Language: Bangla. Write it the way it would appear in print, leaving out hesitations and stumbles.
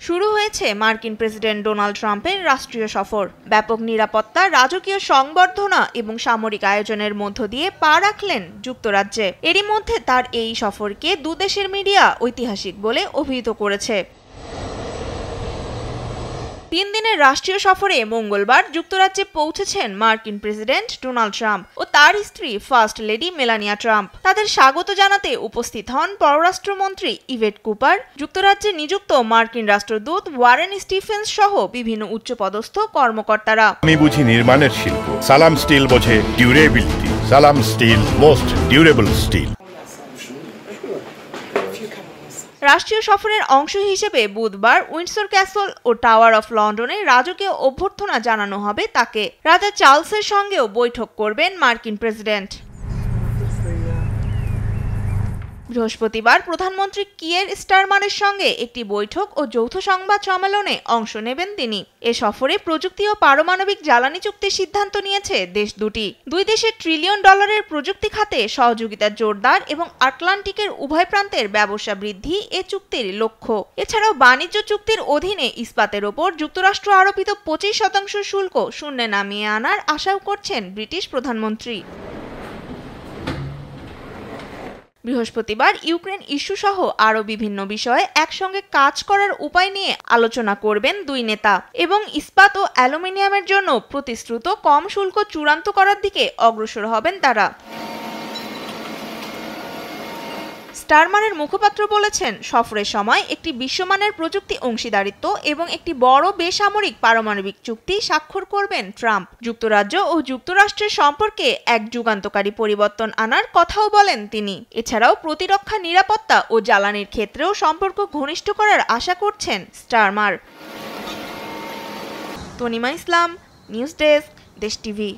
শুরু হয়েছে মার্কিন প্রেসিডেন্ট ডোনাল্ড ট্রাম্পের রাষ্ট্রীয় সফর। ব্যাপক নিরাপত্তা, রাজকীয় সংবর্ধনা এবং সামরিক আয়োজনের মধ্য দিয়ে পা রাখলেন যুক্তরাজ্যে। এরই মধ্যে তার এই সফরকে দুদেশের মিডিয়া ঐতিহাসিক বলে অভিহিত করেছে। 3 দিনের রাষ্ট্রীয় সফরে মঙ্গলবার যুক্তরাজ্যে পৌঁছেছেন মার্কিন প্রেসিডেন্ট ডোনাল্ড ট্রাম্প ও তার স্ত্রী ফার্স্ট লেডি মেলানিয়া ট্রাম্প। তাদের স্বাগত জানাতে উপস্থিত হন পররাষ্ট্রমন্ত্রী ইভেট কুপার, যুক্তরাজ্যে নিযুক্ত মার্কিন রাষ্ট্রদূত ওয়ারেন স্টিফেন্স সহ বিভিন্ন উচ্চপদস্থ কর্মকর্তারা। আমি বুঝি নির্মাণের শিল্প, সালাম স্টিল বোঝে ডিউরেবিলিটি। সালাম স্টিল, মোস্ট ডিউরেবল স্টিল। রাষ্ট্রীয় সফরের অংশ হিসেবে বুধবার উইন্ডসর ক্যাসল ও টাওয়ার অফ লন্ডনে রাজকীয় অভ্যর্থনা জানানো হবে তাকে। রাজা চার্লসের সঙ্গেও বৈঠক করবেন মার্কিন প্রেসিডেন্ট। বৃহস্পতিবার প্রধানমন্ত্রী কিয়ের স্টারমারের সঙ্গে একটি বৈঠক ও যৌথ সংবাদ সম্মেলনে অংশ নেবেন তিনি। এ সফরে প্রযুক্তি ও পারমাণবিক জ্বালানি চুক্তির সিদ্ধান্ত নিয়েছে দেশ দুটি। দুই দেশের $1 ট্রিলিয়ন প্রযুক্তি খাতে সহযোগিতা জোরদার এবং আটলান্টিকের উভয় প্রান্তের ব্যবসা বৃদ্ধি এ চুক্তির লক্ষ্য। এছাড়াও বাণিজ্য চুক্তির অধীনে ইস্পাতের ওপর যুক্তরাষ্ট্র আরোপিত 25% শুল্ক শূন্যে নামিয়ে আনার আশাও করছেন ব্রিটিশ প্রধানমন্ত্রী। বৃহস্পতিবার ইউক্রেন ইস্যু সহ আরও বিভিন্ন বিষয়ে একসঙ্গে কাজ করার উপায় নিয়ে আলোচনা করবেন দুই নেতা এবং ইস্পাত ও অ্যালুমিনিয়ামের জন্য প্রতিশ্রুত কম শুল্ক চূড়ান্ত করার দিকে অগ্রসর হবেন তারা। স্টারমারের মুখপাত্র বলেছেন, সফরের সময় একটি বিশ্বমানের প্রযুক্তি অংশীদারিত্ব এবং একটি বড় বেসামরিক পারমাণবিক চুক্তি স্বাক্ষর করবেন ট্রাম্প। যুক্তরাজ্য ও যুক্তরাষ্ট্রের সম্পর্কে এক যুগান্তকারী পরিবর্তন আনার কথাও বলেন তিনি। এছাড়াও প্রতিরক্ষা, নিরাপত্তা ও জ্বালানির ক্ষেত্রেও সম্পর্ক ঘনিষ্ঠ করার আশা করছেন স্টারমার। তনিমা ইসলাম, নিউজ ডেস্ক, দেশ টিভি।